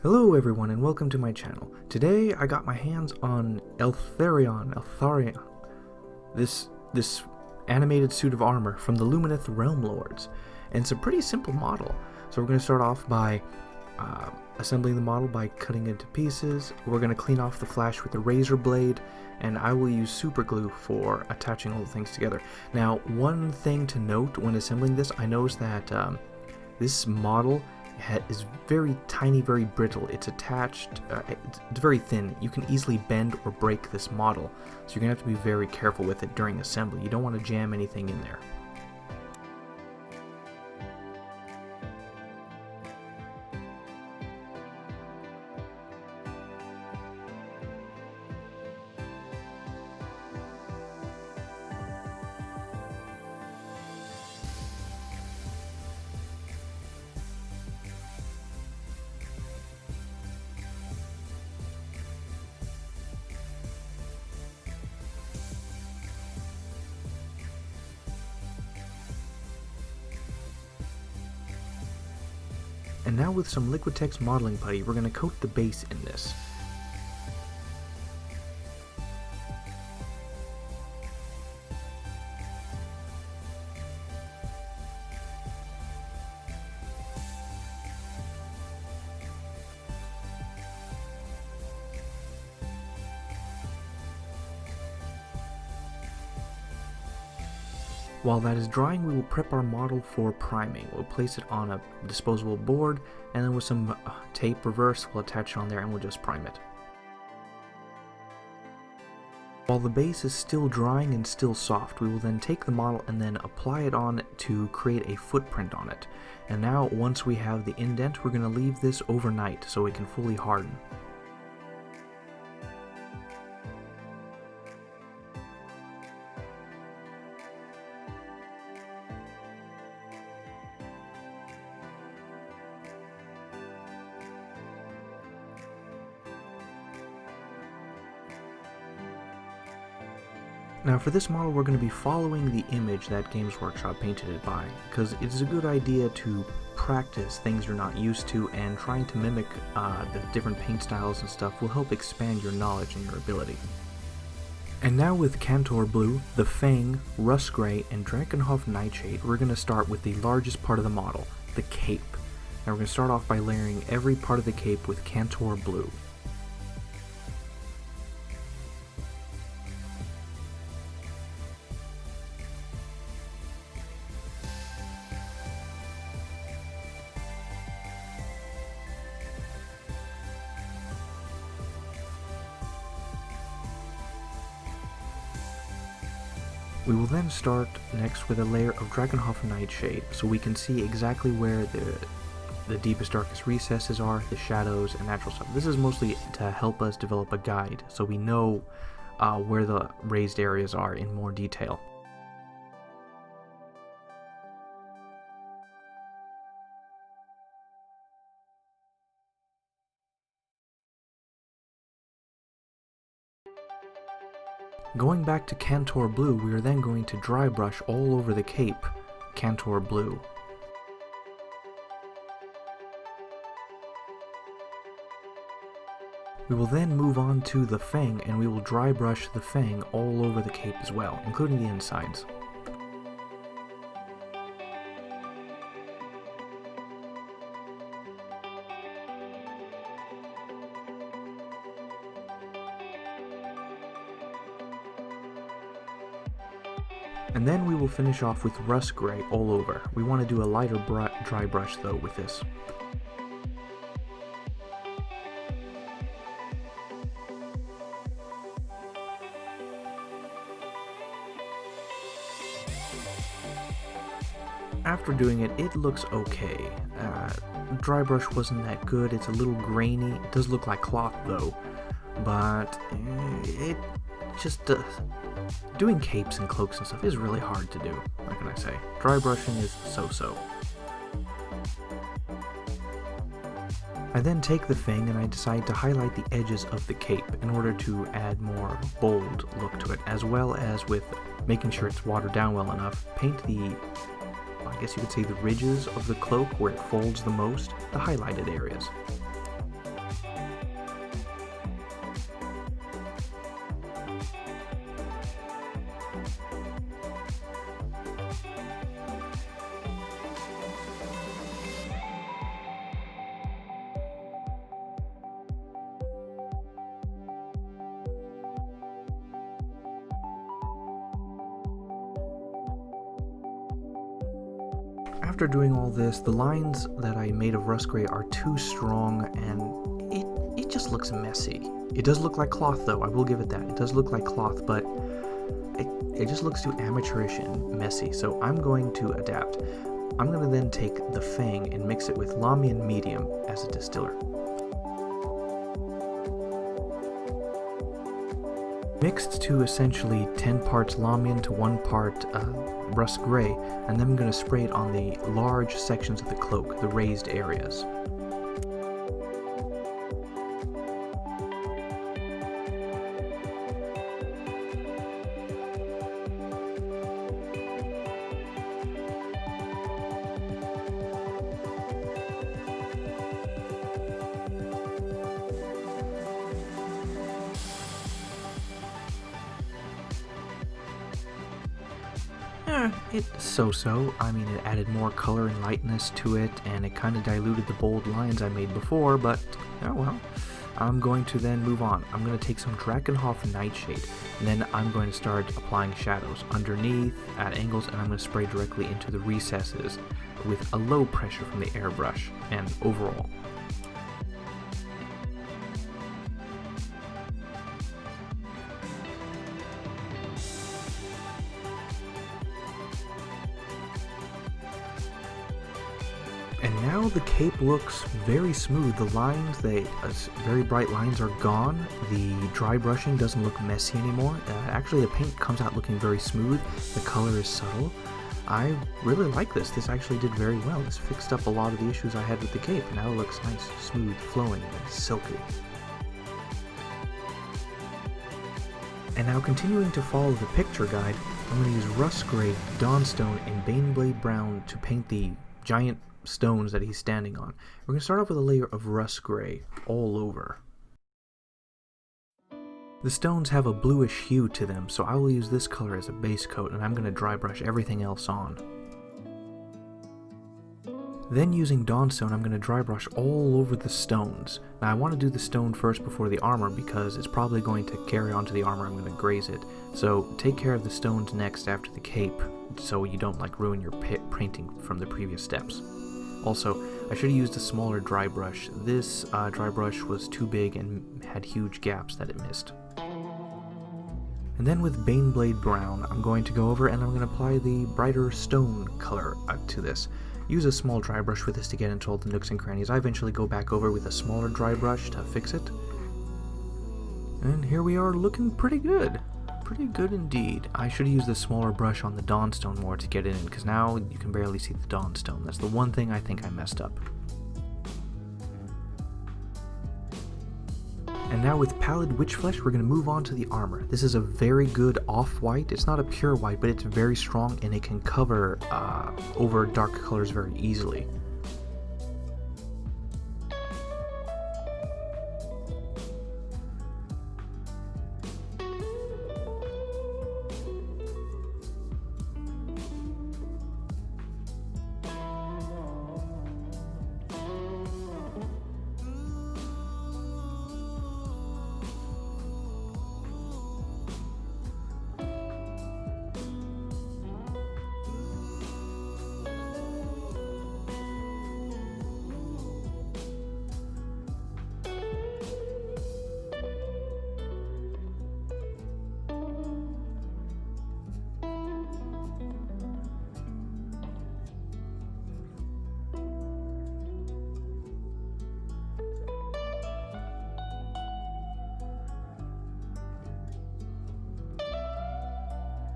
Hello everyone and welcome to my channel. Today I got my hands on Eltharion, this animated suit of armor from the Lumineth Realm Lords. And it's a pretty simple model. So we're going to start off by assembling the model by cutting it into pieces. We're going to clean off the flash with a razor blade, and I will use super glue for attaching all the things together. Now, one thing to note when assembling this, I noticed that this model is very tiny, very brittle. It's attached, it's very thin. You can easily bend or break this model, so you're going to have to be very careful with it during assembly. You don't want to jam anything in there. And now with some Liquitex modeling putty, we're going to coat the base in this. While that is drying, we will prep our model for priming. We'll place it on a disposable board, and then with some tape reverse, we'll attach it on there and we'll just prime it. While the base is still drying and still soft, we will then take the model and then apply it on to create a footprint on it. And now, once we have the indent, we're going to leave this overnight so it can fully harden. Now for this model, we're going to be following the image that Games Workshop painted it by, because it's a good idea to practice things you're not used to, and trying to mimic the different paint styles and stuff will help expand your knowledge and your ability. And now with Cantor Blue, the Fang, Rust Grey, and Drakenhof Nightshade, we're going to start with the largest part of the model, the cape. Now we're going to start off by layering every part of the cape with Cantor Blue. We will then start next with a layer of Drakenhof Nightshade, so we can see exactly where the deepest, darkest recesses are, the shadows, and natural stuff. This is mostly to help us develop a guide, so we know where the raised areas are in more detail. Going back to Cantor Blue, we are then going to dry brush all over the cape, Cantor Blue. We will then move on to the Fang, and we will dry brush the Fang all over the cape as well, including the insides. And then we will finish off with Rust Grey all over. We want to do a lighter dry brush though with this. After doing it, it looks okay. Dry brush wasn't that good. It's a little grainy. It does look like cloth though, but it just does. Doing capes and cloaks and stuff is really hard to do, what can I say? Dry brushing is so-so. I then take the Fang and I decide to highlight the edges of the cape in order to add more of a bold look to it, as well as with making sure it's watered down well enough, paint the, I guess you could say, the ridges of the cloak where it folds the most, the highlighted areas. after doing all this, the lines that I made of rust gray are too strong, and it just looks messy. It does look like cloth, though, I will give it that. It does look like cloth, but it just looks too amateurish and messy, so I'm going to adapt. I'm going to then take the Fang and mix it with Lamian Medium as a distiller. Mixed to essentially 10 parts Lamian to 1 part rust gray, and then I'm going to spray it on the large sections of the cloak, the raised areas. It's so-so. I mean, it added more color and lightness to it, and it kind of diluted the bold lines I made before, but oh well. I'm going to then move on. I'm going to take some Drakenhof Nightshade, and then I'm going to start applying shadows underneath, at angles, and I'm going to spray directly into the recesses with a low pressure from the airbrush, and overall. And now the cape looks very smooth. The lines, very bright lines are gone. The dry brushing doesn't look messy anymore. Actually, the paint comes out looking very smooth. The color is subtle. I really like this. This actually did very well. This fixed up a lot of the issues I had with the cape. Now it looks nice, smooth, flowing, and silky. And now, continuing to follow the picture guide, I'm going to use Rust Gray, Dawnstone, and Baneblade Brown to paint the giant stones that he's standing on. We're going to start off with a layer of rust gray all over. The stones have a bluish hue to them, so I will use this color as a base coat, and I'm going to dry brush everything else on. Then, using Dawnstone, I'm going to dry brush all over the stones. Now I want to do the stone first before the armor because it's probably going to carry onto the armor. I'm going to graze it. So take care of the stones next after the cape, so you don't ruin your painting from the previous steps. Also, I should have used a smaller dry brush. This dry brush was too big and had huge gaps that it missed. And then with Baneblade Brown, I'm going to go over and I'm going to apply the brighter stone color to this. Use a small dry brush with this to get into all the nooks and crannies. I eventually go back over with a smaller dry brush to fix it. And here we are, looking pretty good. Pretty good indeed. I should use this smaller brush on the Dawnstone more to get it in, because now you can barely see the Dawnstone. That's the one thing I think I messed up. And now with Pallid Witchflesh, we're going to move on to the armor. This is a very good off-white. It's not a pure white, but it's very strong, and it can cover over dark colors very easily.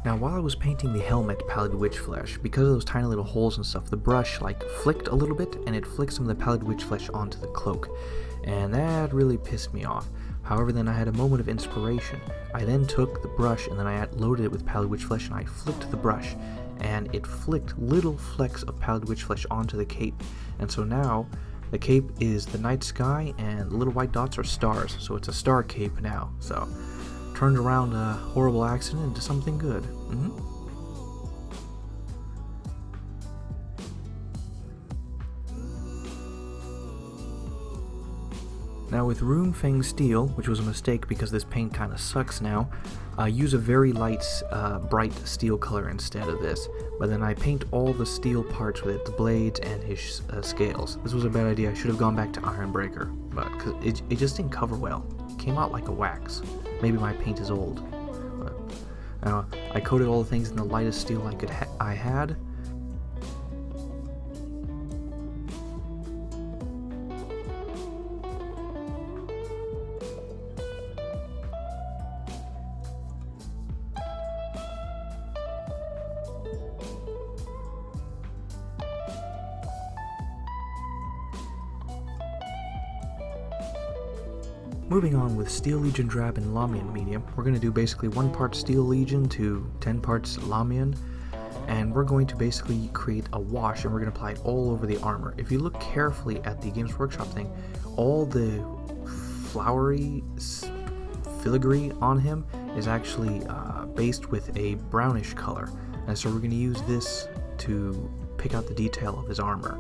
Now while I was painting the helmet Pallid Witchflesh, because of those tiny little holes and stuff, the brush flicked a little bit, and it flicked some of the Pallid Witchflesh onto the cloak, and that really pissed me off. However, then I had a moment of inspiration. I then took the brush and then I loaded it with Pallid Witchflesh, and I flicked the brush, and it flicked little flecks of Pallid Witchflesh onto the cape. And so now the cape is the night sky, and the little white dots are stars, so it's a star cape now. So turned around a horrible accident into something good. Now with Runefang Steel, which was a mistake because this paint kind of sucks now, I use a very light, bright steel color instead of this, but then I paint all the steel parts with it, the blades and his scales. This was a bad idea. I should have gone back to Ironbreaker, but cause it just didn't cover well. It came out like a wax. Maybe my paint is old. But, I coated all the things in the lightest steel I had. Moving on with Steel Legion Drab and Lamian Medium, we're going to do basically 1 part Steel Legion to 10 parts Lamian, and we're going to basically create a wash and we're going to apply it all over the armor. If you look carefully at the Games Workshop thing, all the flowery filigree on him is actually based with a brownish color, and so we're going to use this to pick out the detail of his armor.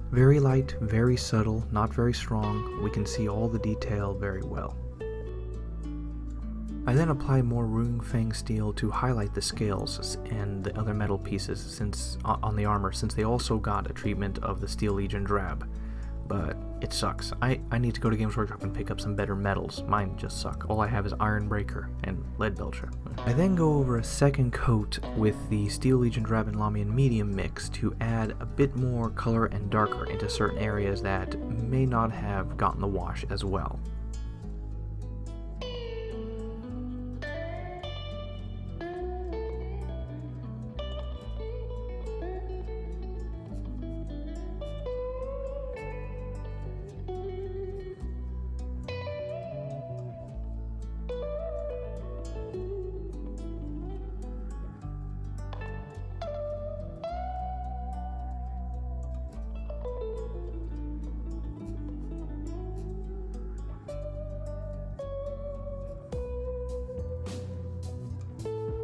Very light, very subtle, not very strong. We can see all the detail very well. I then apply more Runefang Steel to highlight the scales and the other metal pieces on the armor, since they also got a treatment of the Steel Legion Drab. But it sucks. I need to go to Games Workshop and pick up some better metals. Mine just suck. All I have is Ironbreaker and Leadbelcher. I then go over a second coat with the Steel Legion Drab and Lamian Medium mix to add a bit more color and darker into certain areas that may not have gotten the wash as well.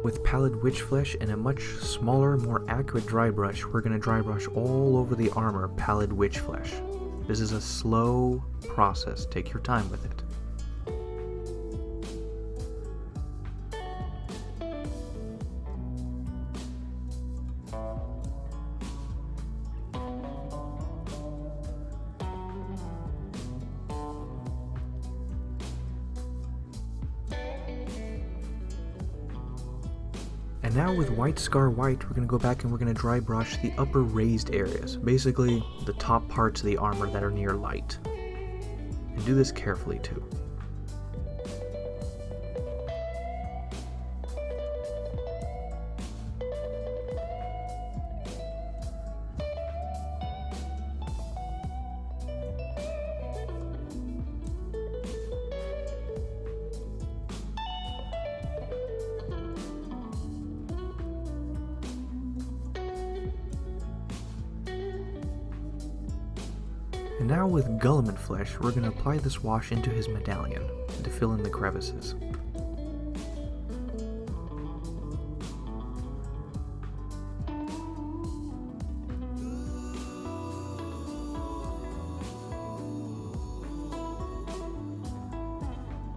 With Pallid Witch Flesh and a much smaller, more accurate dry brush, we're going to dry brush all over the armor Pallid Witch Flesh. This is a slow process. Take your time with it. And now with White Scar White, we're going to go back and we're going to dry brush the upper raised areas, basically the top parts of the armor that are near light. And do this carefully too. And now with Guilliman Flesh, we're going to apply this wash into his medallion to fill in the crevices.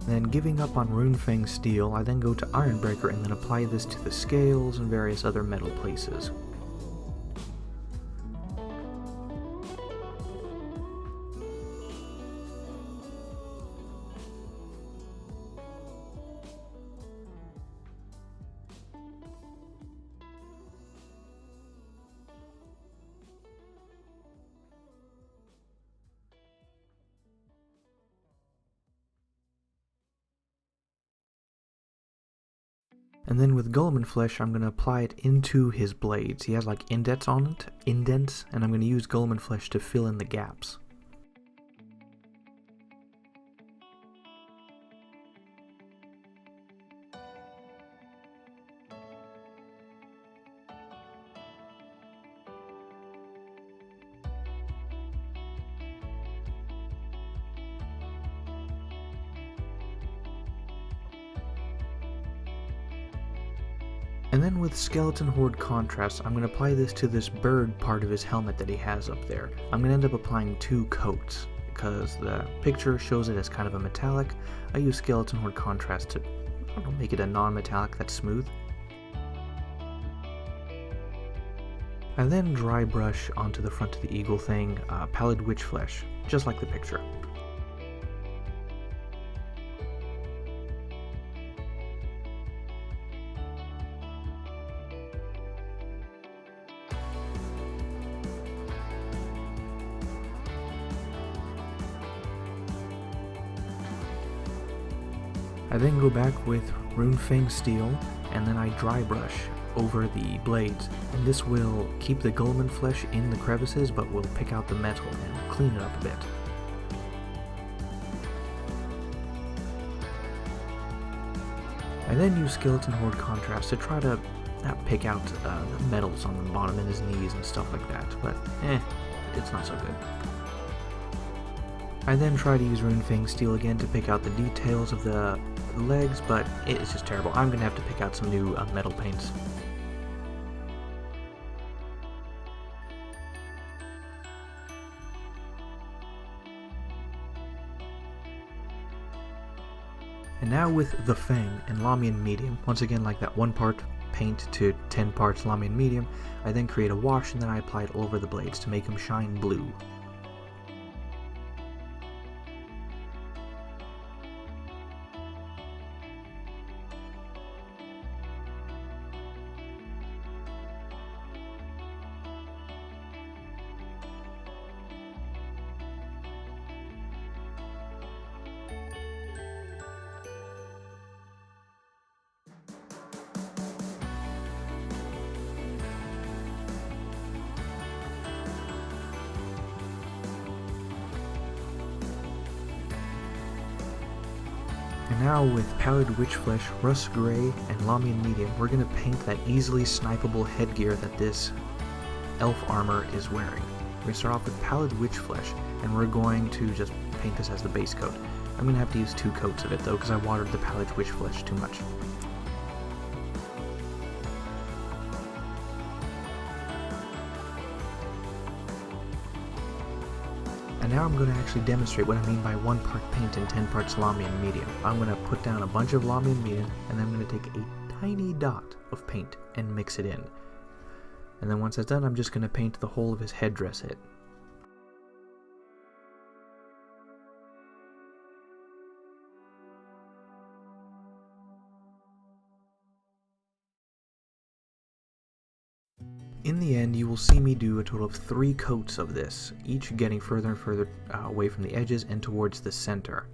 Then giving up on Runefang Steel, I then go to Ironbreaker and then apply this to the scales and various other metal places. And then with Guilliman Flesh, I'm going to apply it into his blades. He has like indents on it, and I'm going to use Guilliman Flesh to fill in the gaps. And then with Skeleton Horde Contrast, I'm going to apply this to this bird part of his helmet that he has up there. I'm going to end up applying 2 coats, because the picture shows it as kind of a metallic. I use Skeleton Horde Contrast to, I don't know, make it a non-metallic that's smooth. I then dry brush onto the front of the eagle thing, Pallid Witch Flesh, just like the picture. I then go back with Runefang Steel, and then I dry brush over the blades, and this will keep the Guilliman Flesh in the crevices, but will pick out the metal and clean it up a bit. I then use Skeleton Horde Contrast to try to pick out the metals on the bottom and his knees and stuff like that, but it's not so good. I then try to use Runefang Steel again to pick out the details of the legs, but it's just terrible. I'm going to have to pick out some new metal paints. And now with the Fang and Lamian Medium, once again like that 1 part paint to 10 parts Lamian Medium, I then create a wash and then I apply it all over the blades to make them shine blue. And now with Pallid Witch Flesh, Rust Grey, and Lamian Medium, we're going to paint that easily snipeable headgear that this elf armor is wearing. We're going to start off with Pallid Witch Flesh, and we're going to just paint this as the base coat. I'm going to have to use 2 coats of it though, because I watered the Pallid Witch Flesh too much. And now I'm going to actually demonstrate what I mean by 1 part paint and 10 parts Lamian Medium. I'm going to put down a bunch of Lamian Medium, and then I'm going to take a tiny dot of paint and mix it in. And then once that's done, I'm just going to paint the whole of his headdress hit. In the end, you will see me do a total of 3 coats of this, each getting further and further away from the edges and towards the center.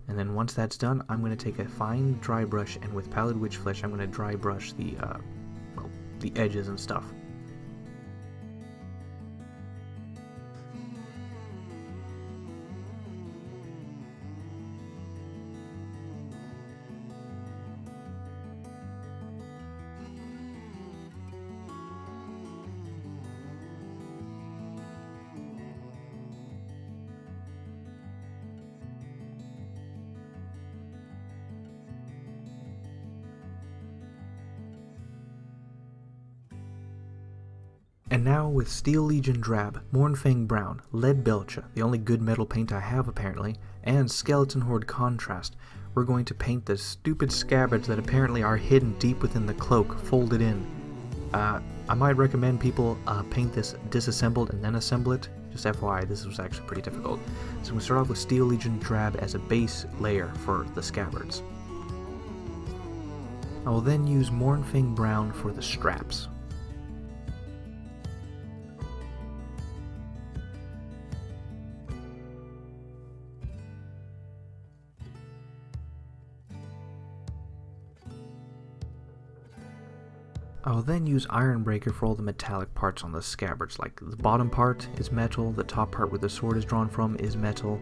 And then once that's done, I'm going to take a fine dry brush, and with Pallid Witch Flesh, I'm going to dry brush the edges and stuff. And now with Steel Legion Drab, Mournfang Brown, Lead Belcha, the only good metal paint I have apparently, and Skeleton Horde Contrast, we're going to paint the stupid scabbards that apparently are hidden deep within the cloak, folded in. I might recommend people paint this disassembled and then assemble it. Just FYI, this was actually pretty difficult. So we start off with Steel Legion Drab as a base layer for the scabbards. I will then use Mournfang Brown for the straps. I'll then use Iron Breaker for all the metallic parts on the scabbards, like the bottom part is metal, the top part where the sword is drawn from is metal.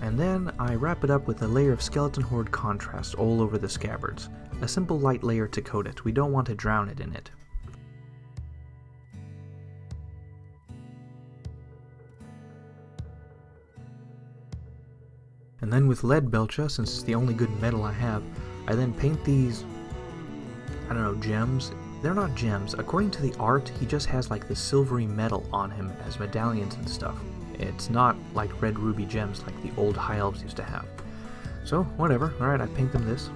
And then I wrap it up with a layer of Skeleton Horde contrast all over the scabbards. A simple light layer to coat it, we don't want to drown it in it. And then with Lead Belcha, since it's the only good metal I have, I then paint these, I don't know, gems? They're not gems. According to the art, he just has like this silvery metal on him as medallions and stuff. It's not like red ruby gems like the old High Elves used to have. So, whatever. Alright, I paint them this.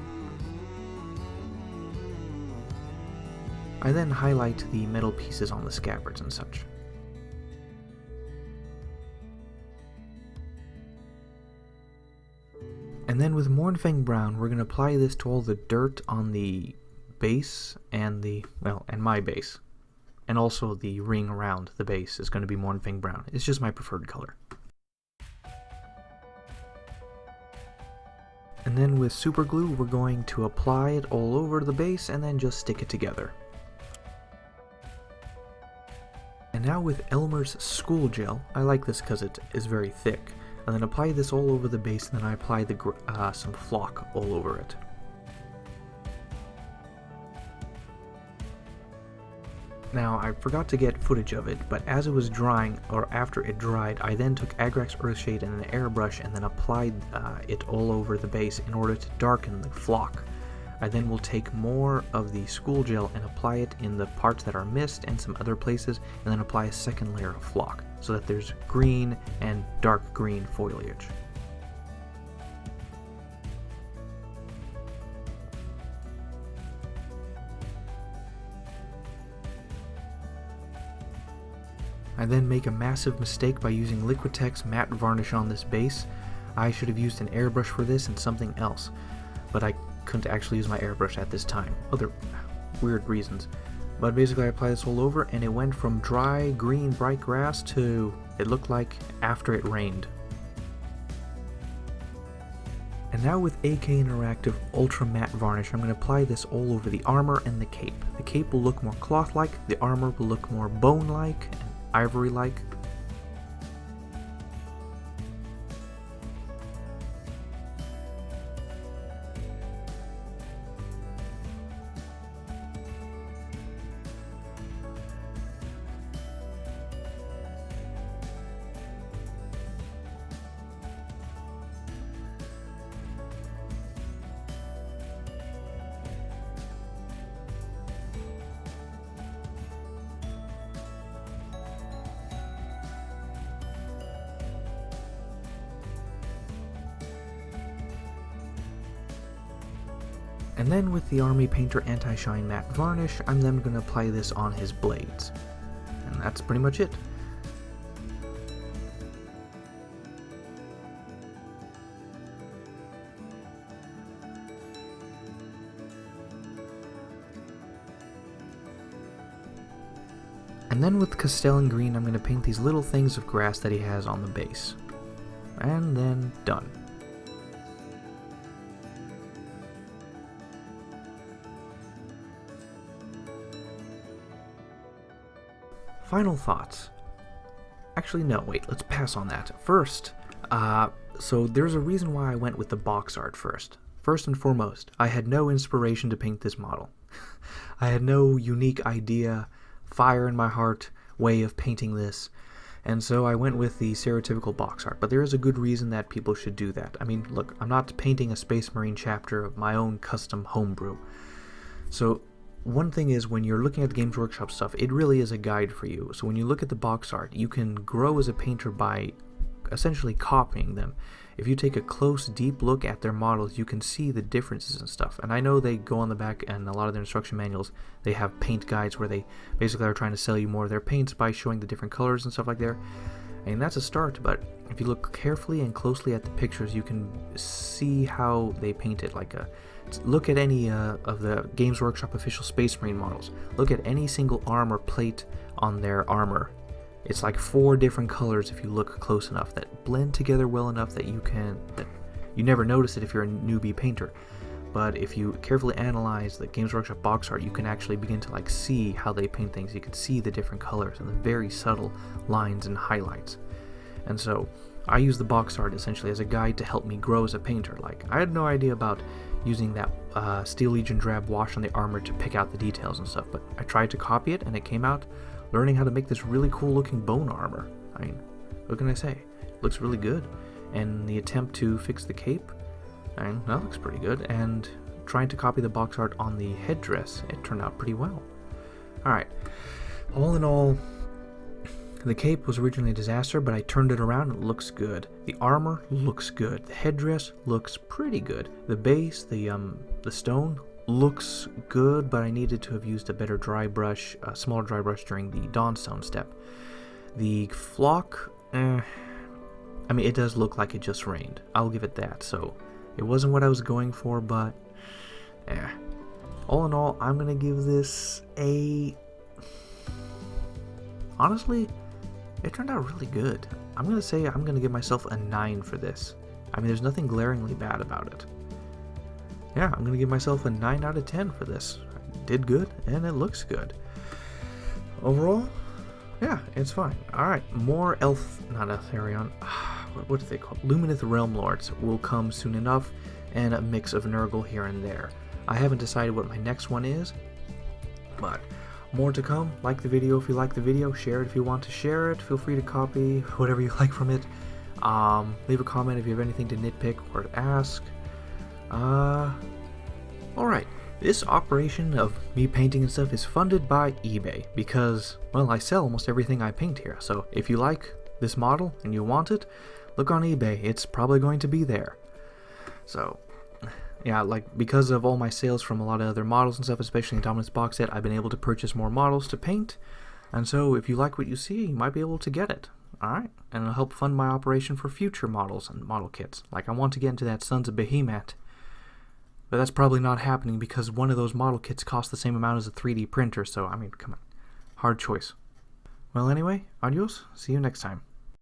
I then highlight the metal pieces on the scabbards and such. And then with Mournfang Brown, we're going to apply this to all the dirt on the base and and my base. And also the ring around the base is going to be Mournfang Brown. It's just my preferred color. And then with super glue, we're going to apply it all over the base and then just stick it together. And now with Elmer's School Gel, I like this because it is very thick. And then apply this all over the base, and then I apply some flock all over it. Now, I forgot to get footage of it, but as it was drying, or after it dried, I then took Agrax Earthshade and an airbrush and then applied it all over the base in order to darken the flock. I then will take more of the school gel and apply it in the parts that are missed and some other places, and then apply a second layer of flock, so that there's green and dark green foliage. I then make a massive mistake by using Liquitex matte varnish on this base. I should have used an airbrush for this and something else, but I couldn't actually use my airbrush at this time. Other weird reasons. But basically I applied this all over, and it went from dry green bright grass to it looked like after it rained. And now with AK Interactive Ultra Matte Varnish, I'm going to apply this all over the armor and the cape. The cape will look more cloth-like, the armor will look more bone-like and ivory-like. And then with the Army Painter Anti-Shine Matte Varnish, I'm then going to apply this on his blades. And that's pretty much it. And then with Castellan Green, I'm going to paint these little things of grass that he has on the base. And then done. Final thoughts. Actually, no, wait, let's pass on that. First, so there's a reason why I went with the box art first. First and foremost, I had no inspiration to paint this model. I had no unique idea, fire in my heart way of painting this, and so I went with the stereotypical box art. But there is a good reason that people should do that. I mean, look, I'm not painting a Space Marine chapter of my own custom homebrew. So one thing is, when you're looking at the Games Workshop stuff, it really is a guide for you. So when you look at the box art, you can grow as a painter by essentially copying them. If you take a close, deep look at their models, you can see the differences and stuff. And I know they go on the back, and a lot of their instruction manuals, they have paint guides where they basically are trying to sell you more of their paints by showing the different colors and stuff like that. And that's a start, but if you look carefully and closely at the pictures, you can see how they paint it. Like look at any of the Games Workshop official Space Marine models. Look at any single arm or plate on their armor. It's like 4 different colors if you look close enough, that blend together well enough that you never notice it if you're a newbie painter. But if you carefully analyze the Games Workshop box art, you can actually begin to like see how they paint things. You can see the different colors and the very subtle lines and highlights. And so I use the box art essentially as a guide to help me grow as a painter. Like, I had no idea about using that Steel Legion drab wash on the armor to pick out the details and stuff, but I tried to copy it and it came out learning how to make this really cool looking bone armor. I mean, what can I say? It looks really good. And the attempt to fix the cape, and that looks pretty good, and trying to copy the box art on the headdress, it turned out pretty well. Alright, all in all, the cape was originally a disaster, but I turned it around and it looks good. The armor looks good. The headdress looks pretty good. The base, the stone, looks good, but I needed to have used a better dry brush, a smaller dry brush during the Dawnstone step. The flock, I mean, it does look like it just rained. I'll give it that, so it wasn't what I was going for, but all in all, I'm gonna give this a... Honestly, it turned out really good. I'm gonna say I'm gonna give myself a 9 for this. I mean, there's nothing glaringly bad about it. Yeah, I'm gonna give myself a 9 out of 10 for this. It did good, and it looks good. Overall, yeah, it's fine. Alright, more not Eltharion, what do they call it? Lumineth Realm Lords will come soon enough, and a mix of Nurgle here and there. I haven't decided what my next one is, but more to come. Like the video if you like the video, share it if you want to share it, feel free to copy whatever you like from it. Leave a comment if you have anything to nitpick or to ask. Alright, this operation of me painting and stuff is funded by eBay because, well, I sell almost everything I paint here, so if you like this model and you want it, look on eBay, it's probably going to be there. So, yeah, like, because of all my sales from a lot of other models and stuff, especially in Dominance box set, I've been able to purchase more models to paint, and so if you like what you see, you might be able to get it. Alright, and it'll help fund my operation for future models and model kits. Like, I want to get into that Sons of Behemoth, but that's probably not happening because one of those model kits costs the same amount as a 3D printer, so, I mean, come on. Hard choice. Well, anyway, adios. See you next time.